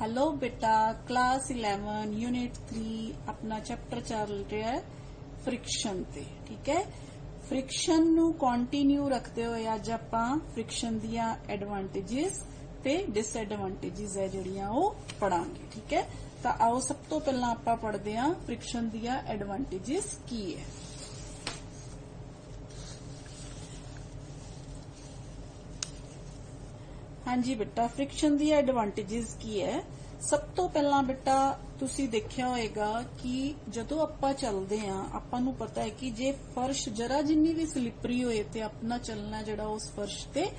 Hello बेटा, class 11 unit 3 अपना chapter चल रहा है फ्रिक्शन ते। ठीक है, फ्रिक्शन नू कंटिन्यू रखते हुए अज आपां फ्रिक्शन दियां एडवांटेजेस ते डिसएडवांटेजेस है जिहड़ियां ओह पढ़ांगे। ठीक है, तो आओ सब तो पहला आपां पढ़दे हां फ्रिक्शन दियां एडवांटेजेस की है। हाँ जी बेटा, फ्रिक्शन दी एडवांटेजेस की है। सब तो पहला बेटा तुसी देखिया होएगा कि जदों आपां चलदे हां आपां नूं पता है कि जे फर्श जरा जिन्नी भी स्लिपरी होए ते अपना चलना जिहड़ा उस फर्श ते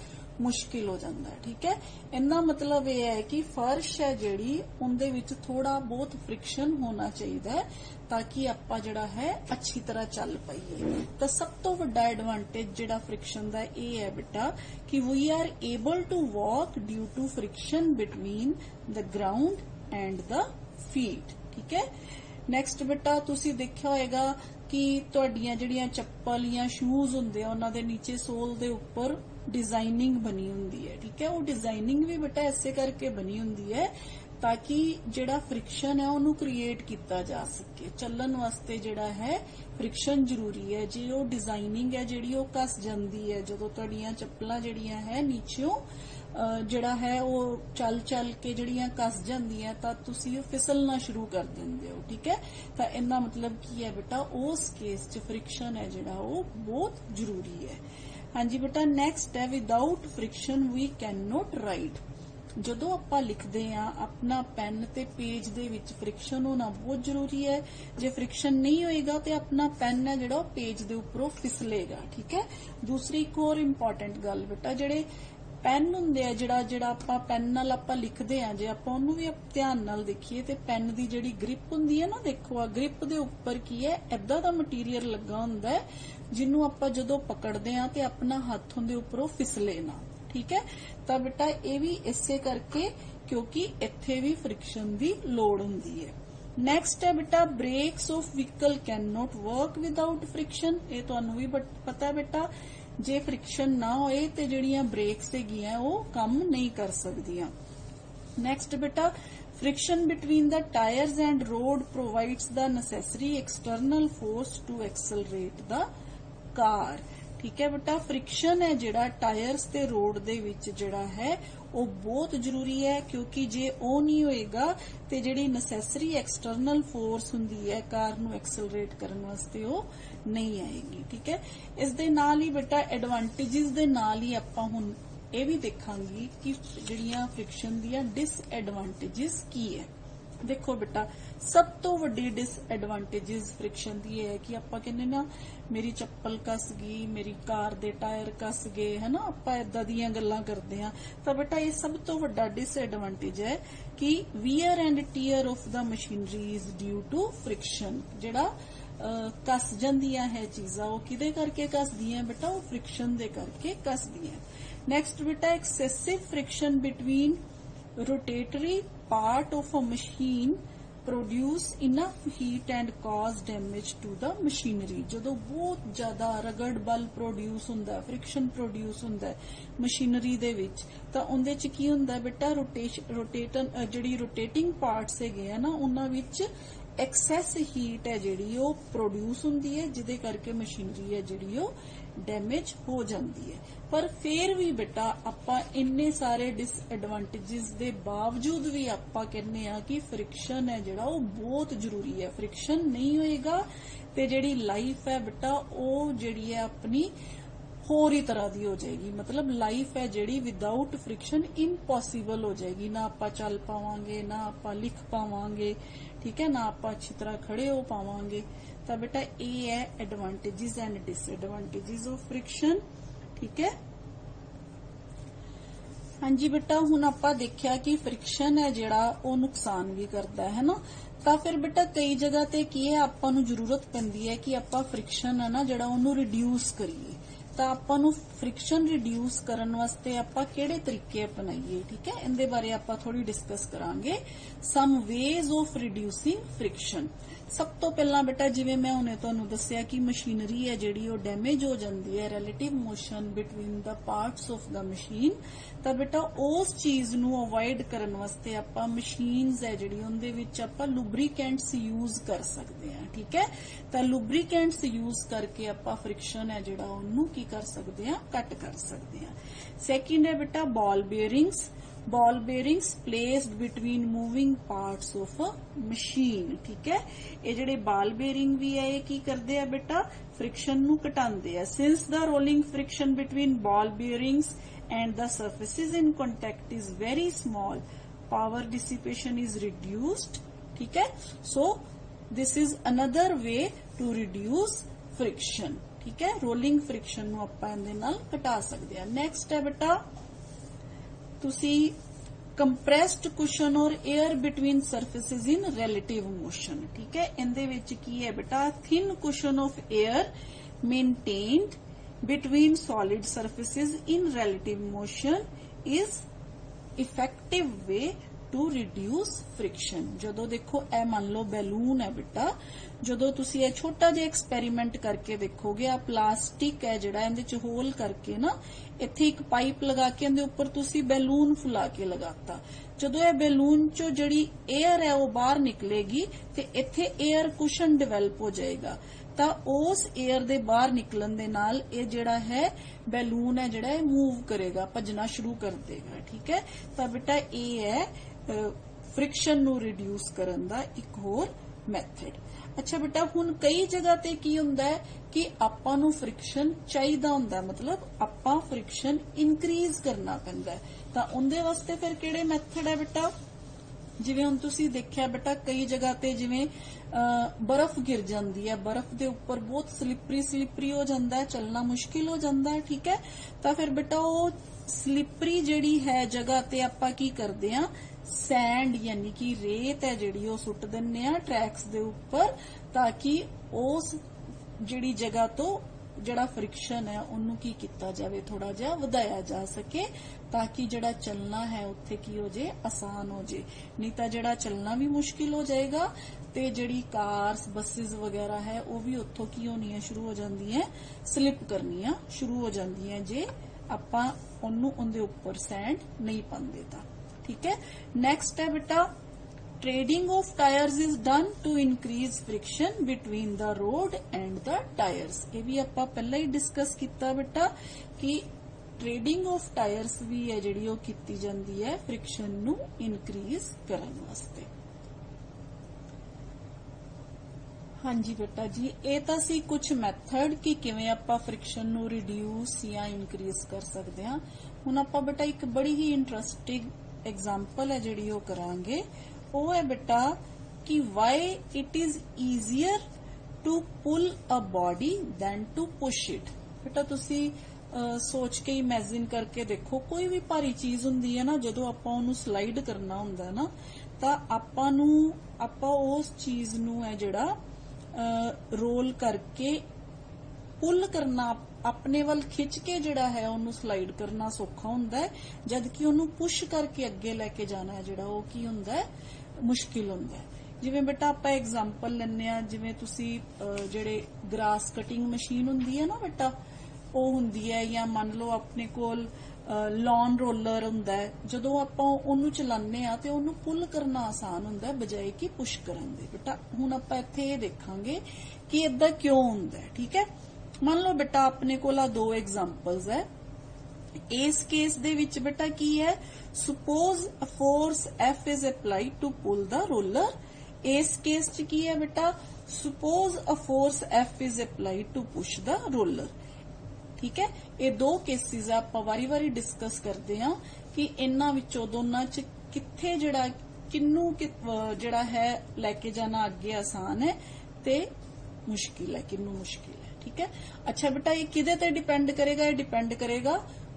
मुश्किल हो जाता है। ठीक है, इन्ना मतलब यह है कि फर्श है जिहड़ी उनदे विच थोड़ा बहुत फ्रिक्शन होना चाहिए ताकि आपां जिहड़ा है अच्छी तरह चल पाइए। तो सब तो वड्डा एडवांटेज जिहड़ा फ्रिक्शन दा ये है बेटा कि we are able to walk due to friction between the ground and the feet. ठीक है, नैक्सट बेटा तुसी देखिया होएगा कि तुहाडियां जिहड़ियां चप्पल या शूज हुंदे आ उन्हां दे नीचे सोल दे उपर डिजाइनिंग बनी हुंदी है। ठीक है, वो डिजाइनिंग भी बेटा ऐसे करके बनी हुंदी है ताकि जिहड़ा फ्रिक्शन है उन्होंने क्रिएट किया जा सके। चलन वास्ते जिहड़ा है फ्रिक्शन जरूरी है। जे वो डिजाइनिंग है जिहड़ी वो कस जाती है जदों तुहाडियां चप्पलां जिहड़ियां है नीचों जिहड़ा है वो चल चल के जिहड़ियां कस जांदियां तां तुसीं फिसलना शुरू कर दिंदे हो। ठीक है, तो इन्ना मतलब की है बेटा उस केस च फ्रिक्शन है जिहड़ा वो बहुत जरूरी है। हाँ जी बेटा, नैक्सट है without friction we can not write. जदों आपां लिखदे हां अपना पेन ते पेज दे विच फ्रिक्शन होना बहुत जरूरी है। जे फ्रिक्शन नहीं होएगा तो अपना पेन है जिहड़ा पेज दे उपरों फिसलेगा। ठीक है, दूसरी एक और इंपॉर्टेंट गल बेटा जिहड़े पेन हुंदे आ जिहड़ा आपां पेन नाल आपां लिखदे हां जे आपां ओनू भी ध्यान नाल देखीए ते पेन दी जिहड़ी ग्रिप हुंदी है ना, देखो आ ग्रिप दे उपर की है इदां दा मटीरियल लगा हुंदा है जिन्नू आपां जदों पकड़दे हां ते अपना हत्थ उहदे उपरों फिसले ना। ठीक है, तो बेटा ये भी इसे करके क्योंकि इत्थे भी फ्रिक्शन दी लोड़ हुंदी है। नैक्सट है बेटा brakes of vehicle can not work without friction. ये तुहानू भी पता है बेटा जे फ्रिक्शन ना होए ते जिहड़ियां ब्रेक्स हैगियां वो काम नहीं कर सकदियां। नैक्सट बेटा friction between the tyres and road provides the necessary external force to accelerate the car. ठीक है बेटा, फ्रिक्शन है जिहड़ा टायर्स ते रोड दे विच जिहड़ा है वो बहुत जरूरी है क्योंकि जे वो नहीं होएगा ते जिहड़ी नेसेसरी एक्सटर्नल फोर्स हुंदी है कार नू एक्सेलरेट करने वास्ते वो नहीं आएगी। ठीक है, इस दे नाल ही बेटा एडवांटेजेस दे नाल ही आपां हुण ये भी देखांगे कि जिहड़ियां फ्रिक्शन दियां डिसएडवांटेजेस की है। देखो बेटा सब तो वड्डी डिसएडवांटेजेस फ्रिक्शन दी है कि आपां कहने ना मेरी चप्पल कस गई, मेरी कार दे टायर कस गए, है ना, आपां इदां दियां गल्लां करदे हां। तो बेटा ये सब तो वड्डा डिसएडवांटेज है कि wear and tear of the machinery is due to friction. जिहड़ा कस जांदियां है चीज़ां वो किदे करके कसदियां बेटा, वो फ्रिक्शन दे करके कसदियां। नैक्सट बेटा excessive friction between rotatory part of a machine produce enough heat and cause damage to the machinery। जदों बहुत ज्यादा रगड़ बल प्रोड्यूस हुंदा, फ्रिक्शन प्रोड्यूस हुंदा मशीनरी दे विच तां उहदे च की हुंदा बेटा जिहड़ी रोटेटिंग पार्ट्स हैगे आ ना उन्हां विच एक्सेस हीट है जिहड़ी वो प्रोड्यूस हुंदी है जिहदे करके मशीनरी है जिहड़ी वो डैमेज हो जाती है। पर फिर भी बेटा आपां इन्ने सारे डिसएडवांटेजेस दे बावजूद भी आपां कहने आ कि फ्रिक्शन है जिहड़ा वो बहुत जरूरी है। फ्रिक्शन नहीं होएगा ते जिहड़ी लाइफ है बेटा वो जिहड़ी है अपनी होर ही तरह दी हो जाएगी। मतलब लाइफ है जिहड़ी विदाउट फ्रिक्शन इम्पॉसिबल हो जाएगी। ना आपां चल पावांगे, ना आपां लिख पावांगे, ठीक है, ना आपां अच्छी तरह खड़े हो पावांगे। तो बेटा ये है advantages and disadvantages of friction. ठीक है, हाँ जी बेटा हुण आपां देखिया कि फ्रिक्शन है जिहड़ा वो नुकसान भी करता है ना। तो फिर बेटा कई जगह ते की है आपां नूं जरूरत पैंदी है कि आपां फ्रिक्शन है ना जिहड़ा उहनूं रिड्यूस करिए। ਤਾਂ ਆਪਾਂ ਨੂੰ ਫ੍ਰਿਕਸ਼ਨ ਰਿਡਿਊਸ ਕਰਨ ਵਾਸਤੇ ਆਪਾਂ ਕਿਹੜੇ ਤਰੀਕੇ ਅਪਣਾਈਏ, ਠੀਕ ਹੈ। ਇਹਦੇ ਬਾਰੇ ਆਪਾਂ ਥੋੜੀ ਡਿਸਕਸ ਕਰਾਂਗੇ। ਸਮ ਵੇਜ਼ ਆਫ ਰਿਡਿਊਸਿੰਗ ਫ੍ਰਿਕਸ਼ਨ। ਸਭ ਤੋਂ ਪਹਿਲਾਂ ਬੇਟਾ ਜਿਵੇਂ ਮੈਂ ਹੁਣੇ ਤੁਹਾਨੂੰ ਦੱਸਿਆ ਕਿ ਮਸ਼ੀਨਰੀ ਹੈ ਜਿਹੜੀ ਉਹ ਡੈਮੇਜ ਹੋ ਜਾਂਦੀ ਹੈ, relative motion between the parts of the machine, ਤਾਂ ਬੇਟਾ ਉਸ ਚੀਜ਼ ਨੂੰ ਅਵੋਇਡ ਕਰਨ ਵਾਸਤੇ ਆਪਾਂ ਮਸ਼ੀਨਸ ਹੈ ਜਿਹੜੀ ਉਹਦੇ ਵਿੱਚ ਆਪਾਂ ਲੁਬਰੀਕੈਂਟਸ ਯੂਜ਼ ਕਰ ਸਕਦੇ ਹਾਂ, ਠੀਕ ਹੈ। ਤਾਂ ਲੁਬਰੀਕੈਂਟਸ ਯੂਜ਼ ਕਰਕੇ ਆਪਾਂ ਫ੍ਰਿਕਸ਼ਨ ਹੈ ਜਿਹੜਾ ਉਹਨੂੰ ਕੀ ਕਰ ਸਕਦੇ ਹਾਂ, ਘੱਟ ਕਰ ਸਕਦੇ ਹਾਂ। ਸੈਕਿੰਡ ਹੈ ਬੇਟਾ ਬਾਲ ਬੇਅਰਿੰਗਸ। ball bearings placed between moving parts of a machine, ठीक है। ये ਜਿਹੜੇ ball bearing ਵੀ ਹੈ ਇਹ ਕੀ ਕਰਦੇ ਆ ਬੇਟਾ, friction ਨੂੰ ਘਟਾਉਂਦੇ ਆ। since the rolling friction between ball bearings and the surfaces in contact is very small, power dissipation is reduced, ठीक है। so this is another way to reduce friction, ठीक है। rolling friction ਨੂੰ ਆਪਾਂ ਇਹਦੇ ਨਾਲ ਘਟਾ ਸਕਦੇ ਆ। next ਹੈ ਬੇਟਾ ਤੁਸੀਂ ਕੰਪਰੈਸਡ ਕੁਸ਼ਨ ਔਰ air between surfaces in relative motion, ਠੀਕ ਹੈ। ਇਹਦੇ ਵਿੱਚ ਕੀ ਹੈ ਬੇਟਾ, thin cushion of air maintained between solid surfaces in relative motion is effective way to reduce friction. ਜਦੋਂ ਦੇਖੋ ਇਹ ਮੰਨ ਲਓ ਬੈਲੂਨ ਹੈ ਬੇਟਾ, ਜਦੋਂ ਤੁਸੀਂ ਇਹ ਛੋਟਾ ਜਿਹਾ ਐਕਸਪੈਰੀਮੈਂਟ ਕਰਕੇ ਦੇਖੋਗੇ, ਆ ਪਲਾਸਟਿਕ ਹੈ ਜਿਹੜਾ ਇਹਦੇ ਚ ਹੋਲ ਕਰਕੇ ਨਾ ਇੱਥੇ ਇੱਕ ਪਾਈਪ ਲਗਾ ਕੇ ਇਹਦੇ ਉੱਪਰ ਤੁਸੀਂ ਬੈਲੂਨ ਫੁਲਾ ਕੇ ਲਗਾਤਾ, ਜਦੋਂ ਇਹ ਬੈਲੂਨ ਚੋਂ ਜਿਹੜੀ 에ਅਰ ਹੈ ਉਹ ਬਾਹਰ ਨਿਕਲੇਗੀ ਤੇ ਇੱਥੇ 에ਅਰ ਕੁਸ਼ਨ ਡਿਵੈਲਪ ਹੋ ਜਾਏਗਾ, ਤਾਂ ਉਸ 에ਅਰ ਦੇ ਬਾਹਰ ਨਿਕਲਣ ਦੇ ਨਾਲ ਇਹ ਜਿਹੜਾ ਹੈ ਬੈਲੂਨ ਹੈ ਜਿਹੜਾ ਇਹ ਮੂਵ ਕਰੇਗਾ, ਭੱਜਣਾ ਸ਼ੁਰੂ ਕਰ ਦੇਗਾ, ਠੀਕ ਹੈ। ਤਾਂ ਬੇਟਾ ਇਹ ਹੈ ਫ੍ਰਿਕਸ਼ਨ ਨੂੰ ਰਿਡਿਊਸ ਕਰਨ ਦਾ ਇੱਕ ਹੋਰ ਮੈਥਡ। ਅੱਛਾ ਬੇਟਾ ਹੁਣ ਕਈ ਜਗ੍ਹਾ ਤੇ ਕੀ ਹੁੰਦਾ ਹੈ ਕਿ ਆਪਾਂ ਨੂੰ ਫ੍ਰਿਕਸ਼ਨ ਚਾਹੀਦਾ ਹੁੰਦਾ, ਮਤਲਬ ਆਪਾਂ ਫ੍ਰਿਕਸ਼ਨ ਇਨਕਰੀਜ਼ ਕਰਨਾ ਪੈਂਦਾ, ਤਾਂ ਉਹਦੇ ਵਾਸਤੇ ਫਿਰ ਕਿਹੜੇ ਮੈਥਡ ਹੈ ਬੇਟਾ, ਜਿਵੇਂ ਹੁਣ ਤੁਸੀਂ ਦੇਖਿਆ ਬੇਟਾ ਕਈ ਜਗ੍ਹਾ ਤੇ ਜਿਵੇਂ ਬਰਫ਼ ਗਿਰ ਜਾਂਦੀ ਹੈ, ਬਰਫ਼ ਦੇ ਉੱਪਰ ਬਹੁਤ ਸਲਿਪਰੀ ਹੋ ਜਾਂਦਾ ਹੈ, ਚੱਲਣਾ ਮੁਸ਼ਕਿਲ ਹੋ ਜਾਂਦਾ ਹੈ, ਠੀਕ ਹੈ। ਤਾਂ ਫਿਰ ਬੇਟਾ ਉਹ ਸਲਿਪਰੀ ਜਿਹੜੀ ਹੈ ਜਗ੍ਹਾ ਤੇ ਆਪਾਂ ਕੀ ਕਰਦੇ ਆ, ਸੈਂਡ ਯਾਨੀ ਕਿ ਰੇਤ ਹੈ ਜਿਹੜੀ ਉਹ ਸੁੱਟ ਦਿੰਨੇ ਆ ਟਰੈਕਸ ਦੇ ਉੱਪਰ, ਤਾਂ ਕਿ ਉਸ ਜਿਹੜੀ ਜਗ੍ਹਾ ਤੋਂ ਜਿਹੜਾ ਫ੍ਰਿਕਸ਼ਨ ਹੈ ਉਹਨੂੰ ਕੀ ਕੀਤਾ ਜਾਵੇ, ਥੋੜਾ ਜਿਹਾ ਵਧਾਇਆ ਜਾ ਸਕੇ, ਤਾਂ ਕਿ ਜਿਹੜਾ ਚੱਲਣਾ ਹੈ ਉੱਥੇ ਕੀ ਹੋ ਜੇ, ਆਸਾਨ ਹੋ ਜੇ। ਨਹੀਂ ਤਾਂ ਜਿਹੜਾ ਚੱਲਣਾ ਵੀ ਮੁਸ਼ਕਿਲ ਹੋ ਜਾਏਗਾ ਤੇ ਜਿਹੜੀ ਕਾਰਸ ਬੱਸਿਸ ਵਗੈਰਾ ਹੈ ਉਹ ਵੀ ਉੱਥੋਂ ਕੀ ਹੋਣੀਆਂ ਸ਼ੁਰੂ ਹੋ ਜਾਂਦੀਆਂ, ਸਲਿਪ ਕਰਨੀਆਂ ਸ਼ੁਰੂ ਹੋ ਜਾਂਦੀਆਂ ਜੇ ਆਪਾਂ ਉਹਨੂੰ ਉਹਦੇ ਉੱਪਰ ਸੈਂਡ ਨਹੀਂ ਪਾਉਂਦੇ ਤਾਂ, ठीक है। नेक्स्ट है बेटा treading of tyres is done to increase friction between the road and the tyres. ये भी आपां पहले ही डिस्कस किया बेटा कि ट्रेडिंग ऑफ टायर्स भी है जिहड़ी ओह कीती जांदी है फ्रिक्शन नू इनक्रीज करन वास्ते। हाँ जी बेटा जी, ये तो सी कुछ मैथड कि किवें आपां फ्रिक्शन नू रिड्यूस या इनक्रीज कर सकते हैं। हुण आपां बेटा एक बड़ी ही इंटरस्टिंग एग्जाम्पल है जिहड़ी ओह करांगे, वो है बेटा कि why it is easier to pull a body than to push it. बेटा तुसी सोच के इमेजिन करके देखो, कोई भी भारी चीज हुंदी है ना, जदों आपां उहनूं स्लाइड करना हुंदा ना, तां आपां उस चीज नूं है जिहड़ा रोल करके पुल करना, अपने वाल खिंच के जिहड़ा है उन्होंने स्लाइड करना सौखा हुंदा है, जबकि उन्होंने पुश करके अगे लेके जाना है जिहड़ा वो की हुंदा है, मुश्किल हुंदा है। जिवें बेटा आपां एग्जाम्पल लैने आ, जिवें तुसी जिहड़े ग्रास कटिंग मशीन हुंदी है ना बेटा, वो हुंदी है, या मान लो अपने कोल लॉन रोलर हुंदा है, जदों आपां उहनूं चलाने आ ते उहनूं पुल करना आसान हुंदा है बजाए कि पुश करन दे। बेटा हुण आपां इत्थे इह देखांगे कि इदां क्यों हुंदा है, ठीक है। मान लो बेटा अपने कोल दो एग्जाम्पल्स है। इस केस दे विच बेटा की है, suppose a force F is applied to pull the roller. इस केस च की है बेटा, suppose a force F is applied to push the roller, ठीक है। ये दो केसिस आप वारी वारी डिस्कस करते हैं कि इन्हां विचों दोनां च कित्थे जिहड़ा किन्नू जिहड़ा है लेके जाना अगे आसान है ते मुश्किल है, किन्नू मुश्किल है, ठीक है। अच्छा बेटा ये किदे ते डिपेंड करेगा, ये डिपेंड करेगा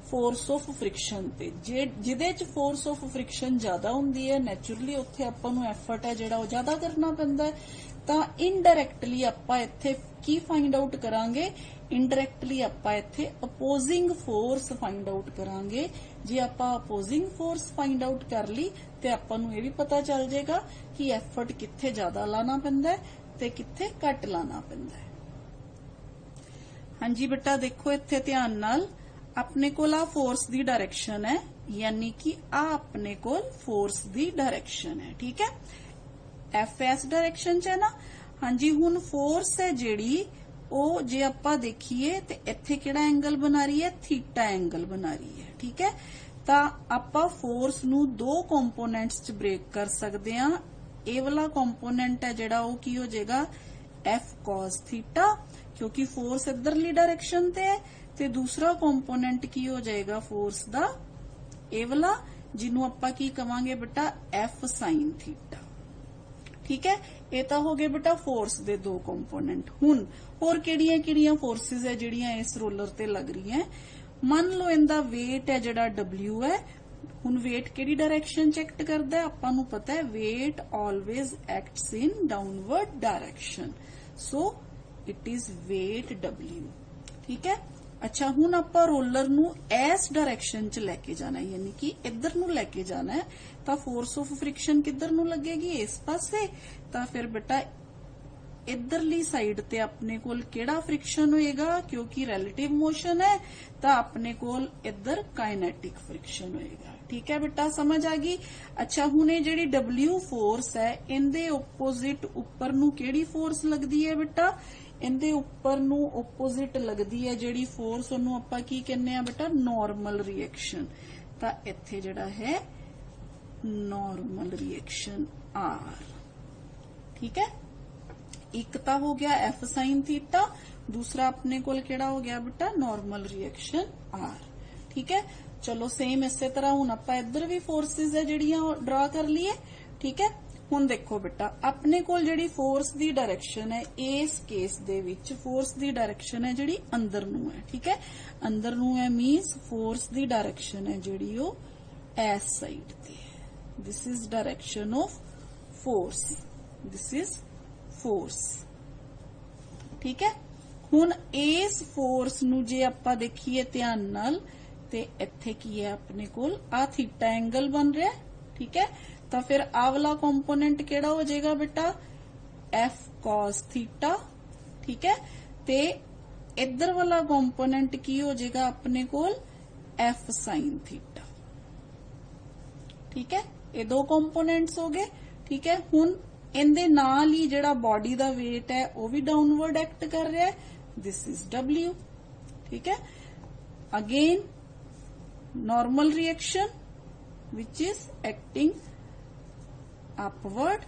फोर्स ऑफ फ्रिक्शन ते जिहदे च फोर्स ऑफ फ्रिक्शन ज्यादा हुंदी है नैचुरली उत्थे आपां नूं एफर्ट है जिहड़ा वो ज्यादा करना पैंदा है। तां इनडायरैक्टली आपां इत्थे की फाइंड आउट करांगे, इनडायरैक्टली आपां इत्थे अपोजिंग फोर्स फाइंड आउट करांगे। जे आपां अपोजिंग फोर्स फाइंड आउट कर ली ते आपां नूं इह भी पता चल जाएगा कि एफर्ट कित्थे ज्यादा लाना पैंदा है ते कित्थे घट लाना पैंदा है। हाँ जी बेटा देखो इत्थे ध्यान नाल अपने कोल आ फोर्स दी डायरेक्शन है, यानी कि आ अपने कोल फोर्स दी डायरेक्शन है। ठीक है, एफ एस डायरेक्शन च है ना। हाँ जी, हुण फोर्स है जिहड़ी ओ जे आपां देखीए ते इत्थे किहड़ा एंगल बना रही है, थीटा एंगल बना रही है। ठीक है, तां आपां फोर्स नूं दो कंपोनेंट्स च ब्रेक कर सकदे हां। ਇਹ वाला कंपोनेंट है जिहड़ा ਉਹ ਕੀ ਹੋ ਜਾਏਗਾ एफ cos थीटा, क्योंकि फोर्स इधरली डायरेक्शन ते है, ते दूसरा कंपोनेंट की हो जाएगा फोर्स दा ਇਹ वाला जिन्हों आपां की कवांगे बेटा एफ sin थीटा। ठीक है, ये तो हो गए बेटा फोर्स दे दो कंपोनेंट। हुण होर किहड़ियां फोर्सेस है जिहड़ियां इस रोलर ते लग रही हैं। मान लो इनदा वेट है जिहड़ा W है। हुण वेट किहड़ी डायरेक्शन च एक्ट करदा है, आपां नूं पता है weight always acts in downward direction, so it is weight W। ठीक है, अच्छा हुण आपां रोलर नूं इस डायरेक्शन च लैके जाना है, यानी कि इधर नूं लैके जाना है, तां फोर्स ऑफ फ्रिक्शन किधर नूं लगेगी, इस पासे। तां फिर बेटा इधरली साइड ते अपने कोल किहड़ा फ्रिक्शन होएगा, क्योंकि रिलेटिव मोशन है तां अपने कोल इधर काइनेटिक फ्रिक्शन होएगा। ठीक है बेटा, समझ आ गई। अच्छा हुण ये जिहड़ी W फोर्स है इनदे ओपोजिट उपर नूं किहड़ी फोर्स लगदी है बेटा, इनदे उपर नूं ओपोजिट लगदी है जिहड़ी फोर्स ओनूं आपां की कहने आ बेटा नॉर्मल रिएक्शन। तां इत्थे जिहड़ा है नॉर्मल रिएक्शन R। ठीक है, एक तो हो गया एफ साइन थीटा, दूसरा अपने कोल केड़ा हो गया बेटा नॉर्मल रिएक्शन R। ठीक है, चलो सेम इसे तरह हुण आपां इधर भी फोर्सेस है जिहड़ियां ड्रा कर लिए। ठीक है, हुण देखो बेटा अपने कोल जिहड़ी फोर्स दी डायरेक्शन है इस case they which force the direction है जिहड़ी अंदर नूं है। ठीक है, अंदर नूं है मींस फोर्स दी डायरेक्शन है जिहड़ी ओ इस साइड ते है। This is direction of force, this is force. ठीक है, हुण इस फोर्स नूं जे आपां देखीए ध्यान नाल ते इत्थे की है अपने कोल आ थीटा एंगल बन रहा है। ठीक है, तो फिर आ वाला कंपोनेंट केड़ा हो जाएगा बेटा एफ cos थीटा। ठीक है, ते इधर वाला कंपोनेंट की हो जाएगा अपने कोल एफ sin थीटा। ठीक है, ये दो कंपोनेंट्स हो गए। ठीक है, हुण इनदे नाल ही जिहड़ा बॉडी दा वेट है वो भी डाउनवर्ड एक्ट कर रहा है, दिस इज W। ठीक है, again normal reaction which is acting upward,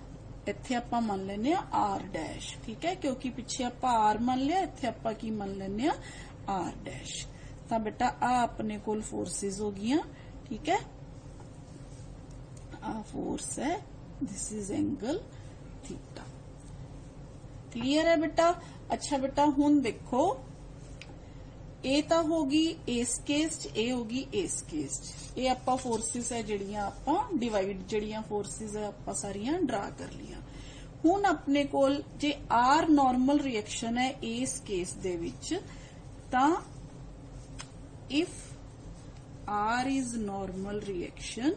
इत्थे आपां मान लेने R डैश। ठीक है, क्योंकि पिछे आपां R मान लिया, इत्थे आपां की मान लेने R डैश। तां बेटा आ अपने कोल फोर्सेस हो गईयां। ठीक है, आ फोर्स है, this is angle theta. Clear है बेटा। अच्छा बेटा हुण देखो ए तो होगी इस केस च, ए होगी इस केस च। ये आपां फोर्सेस है जिहड़ियां आपां डिवाइड जिहड़ियां फोर्सेस है आपां सारियां ड्रा कर लियां। हुण अपने कोल जे R नॉर्मल रिएक्शन है इस केस दे विच, तां if R is normal reaction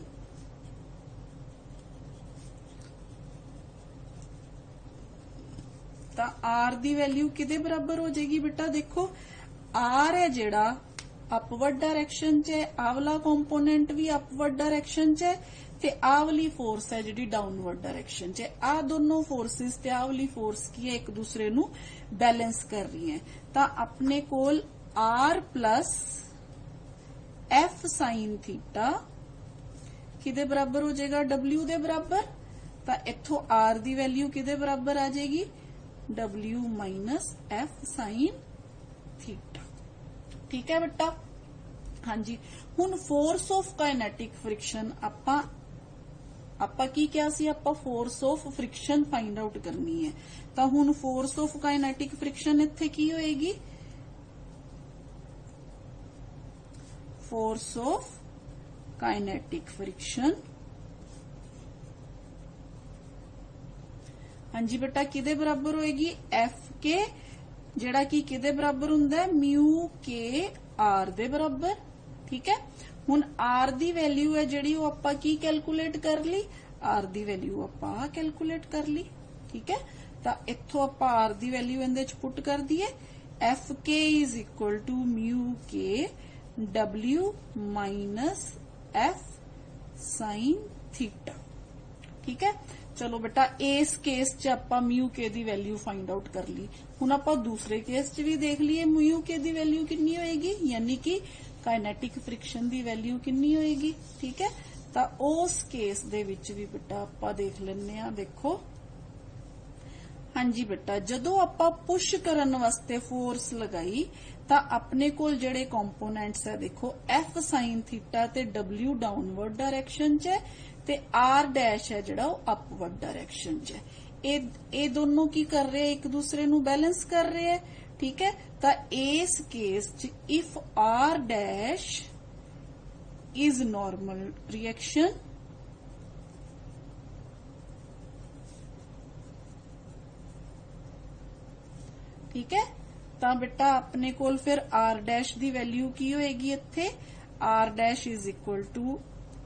तां R दी वैल्यू किदे बराबर हो जाएगी बेटा, देखो R है जिहड़ा अपवर्ड डायरेक्शन च है, आ वाला कंपोनेंट भी अपवर्ड डायरेक्शन च है, ते आ वाली फोर्स है जिहड़ी डाउनवर्ड डायरेक्शन च है। आ दोनों फोर्सेस ते आ वाली फोर्स की है एक दूसरे नू बैलेंस कर रही है। तां अपने कोल R plus F sine theta किदे बराबर हो जाएगा W दे बराबर। तां इत्थों R दी वैल्यू किदे बराबर आ जाएगी W minus F sine theta. ठीक है बेटा, हाँ जी। हुण फोर्स ऑफ काइनेटिक फ्रिक्शन आपां की क्या सी, आपां force of friction find out करनी है। तां हुण फोर्स ऑफ काइनेटिक फ्रिक्शन इत्थे की होएगी, फोर्स ऑफ काइनेटिक फ्रिक्शन। हाँ जी बेटा किदे बराबर होएगी एफ के जेड़ा कि किदे बराबर हुंदा है म्यू के आर दे बराबर। ठीक है हुण आर दी वैल्यू है जेड़ी वो आपां की कैलकुलेट कर ली आर दी वैल्यू आपां कैलकुलेट कर ली। ठीक है तां इत्थों आपां आर दी वैल्यू इहदे च पुट कर दईए एफ के इज इक्वल टू म्यू के W minus F sine theta. ठीक है चलो बेटा इस केस च आपां म्यू के दी वैल्यू फाइंड आउट कर ली। हुण आपां दूसरे केस च भी देख लीए म्यू के दी वैल्यू कितनी होएगी यानी कि काइनेटिक फ्रिक्शन दी वैल्यू कितनी होएगी। ठीक है तां उस केस दे विच भी बेटा आपां देख लैंदे आ। देखो हाँ जी बेटा जदों आपां पुश करन वास्ते फोर्स लगाई तां अपने कोल जेड़े कंपोनेंट्स है देखो एफ साइन थीटा ते डब्ल्यू डाउनवर्ड डायरेक्शन च है ते आर डैश है जेड़ा वो अपवर्ड डायरेक्शन च है। ए दोनों की कर रहे हैं एक दूसरे नु बैलेंस कर रहे हैं। ठीक है तां इस केस च if R dash is normal reaction ठीक है तां बेटा अपने कोल फिर आर डैश दी वैल्यू की होएगी इत्थे R dash is equal to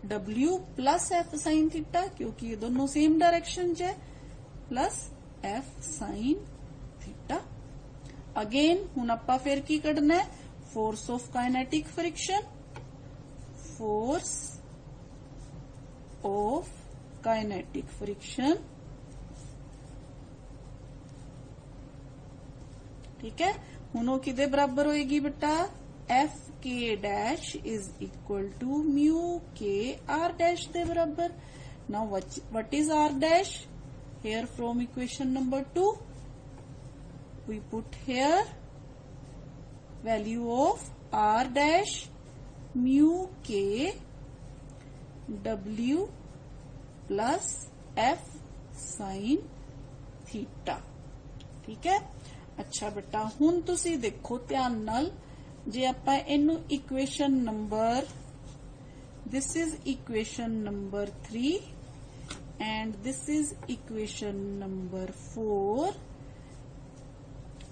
W plus F sine theta क्योंकि ये दोनों सेम डायरेक्शन च है plus F sine theta. Again हुण आपां फिर की कढना है force of kinetic friction force of kinetic friction. ठीक है हुण वो किदे बराबर होएगी बेटा F K dash is equal to mu K R dash दे बराबर। Now what is R dash here from equation number 2 we put here value of r dash mu k w plus f sin theta। ठीक है अच्छा बेटा हुण तुसी देखो ध्यान नाल जे आपां इहनू equation number this is equation number 3 and this is equation number 4।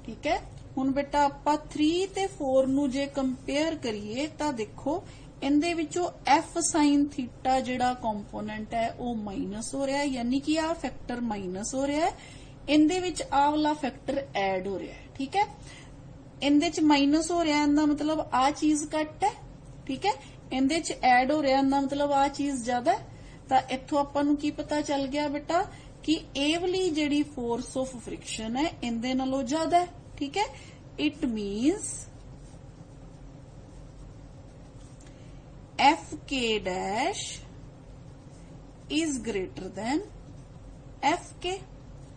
ठीक है हुण बेटा आपां 3 ते 4 नू जे कंपेयर करिए तां देखो इनदे विचों f sin थीटा जेड़ा कंपोनेंट है वो माइनस हो रहा है यानी कि आ फैक्टर माइनस हो रहा है इनदे विच आ वाला फैक्टर ऐड हो रहा है। ठीक है इनदे च माइनस हो रहा है इनदा मतलब आ चीज घट है। ठीक है इनदे च ऐड हो रहा है इनदा मतलब आ चीज ज्यादा है ਤਾਂ ਇੱਥੋਂ ਆਪਾਂ ਨੂੰ ਕੀ ਪਤਾ ਚੱਲ ਗਿਆ ਬੇਟਾ ਕਿ ਇਹ ਵਾਲੀ ਜਿਹੜੀ ਫੋਰਸ ਆਫ ਫ੍ਰਿਕਸ਼ਨ ਹੈ ਇਹਦੇ ਨਾਲੋਂ ਜ਼ਿਆਦਾ ਹੈ। ਠੀਕ ਹੈ it means F K dash is greater than F के।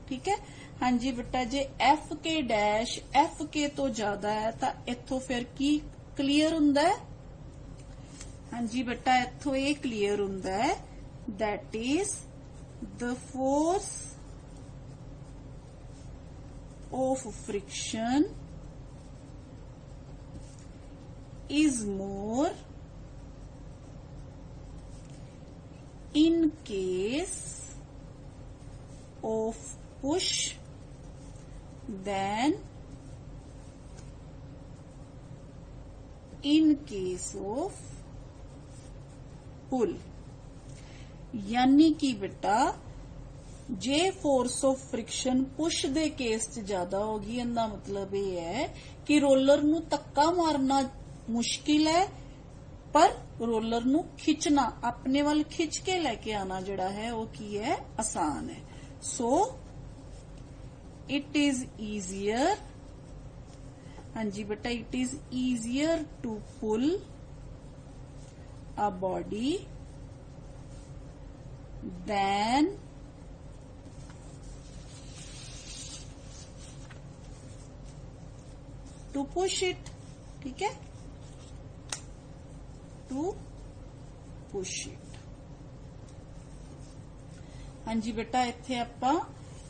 ठीक है हाँ जी बेटा जे एफ के डैश एफ के तो ज्यादा है तो इत्थों फिर की क्लीयर हुंदा है। हाँ जी बेटा इत्थों ये क्लीयर हुंदा है that is the force of friction is more in case of push than in case of pull। यानी कि बेटा जे फोर्स ऑफ फ्रिक्शन पुश दे केस च ज्यादा होगी इनका मतलब ये है कि रोलर नू धक्का मारना मुश्किल है पर रोलर नू खिंचना अपने वाल खिंच के लेके आना जड़ा है वो की है आसान है। सो इट इज ईजियर हाँ जी बेटा it is easier to pull a body then to push it। ठीक है to push it। हाँ जी बेटा इत्थे आपां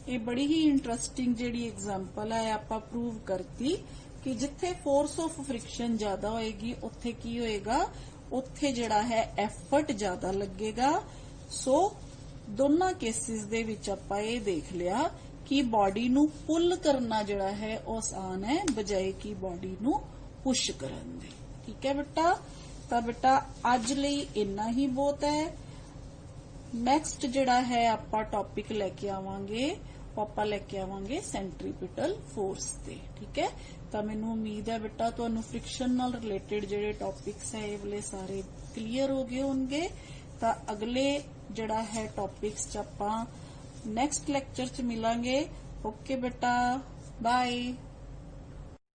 ये बड़ी ही इंटरेस्टिंग जेड़ी एग्जांपल है आपां प्रूव करती कि जिथे फोर्स ऑफ फ्रिक्शन ज्यादा होएगी उत्थे की होएगा ਉੱਥੇ ਜਿਹੜਾ ਹੈ ਐਫਰਟ ਜ਼ਿਆਦਾ ਲੱਗੇਗਾ। ਸੋ ਦੋਨਾਂ ਕੇਸਿਸ ਦੇ ਵਿੱਚ ਆਪਾਂ ਇਹ ਦੇਖ ਲਿਆ ਕਿ ਬਾਡੀ ਨੂੰ ਪੁੱਲ ਕਰਨਾ ਜਿਹੜਾ ਹੈ ਉਹ ਆਸਾਨ ਹੈ ਬਜਾਏ ਕਿ ਬਾਡੀ ਨੂੰ ਪੁਸ਼ ਕਰਨ ਦੇ। ਠੀਕ ਹੈ ਬੇਟਾ, ਤਾਂ ਬੇਟਾ ਅੱਜ ਲਈ ਇੰਨਾ ਹੀ ਬਹੁਤ ਹੈ। ਨੈਕਸਟ ਜਿਹੜਾ ਹੈ ਆਪਾਂ ਟੌਪਿਕ ਲੈ ਕੇ ਆਵਾਂਗੇ, ਉਹ ਆਪਾਂ ਲੈ ਕੇ ਆਵਾਂਗੇ ਸੈਂਟਰੀਪੀਟਲ ਫੋਰਸ ਤੇ। ਠੀਕ ਹੈ, ਤਾਂ ਮੈਨੂੰ ਉਮੀਦ ਹੈ ਬੇਟਾ ਤੁਹਾਨੂੰ ਫ੍ਰਿਕਸ਼ਨ ਨਾਲ ਰਿਲੇਟਡ ਜਿਹੜੇ ਟੌਪਿਕਸ ਹੈ ਇਹ ਵਾਲੇ ਸਾਰੇ ਕਲੀਅਰ ਹੋ ਗਏ ਹੋਣਗੇ। ਤਾਂ ਅਗਲੇ ਜਿਹੜਾ ਹੈ ਟੌਪਿਕਸ ਚ ਆਪਾਂ ਨੈਕਸਟ ਲੈਕਚਰ ਚ ਮਿਲਾਂਗੇ। ਓਕੇ ਬੇਟਾ, ਬਾਏ।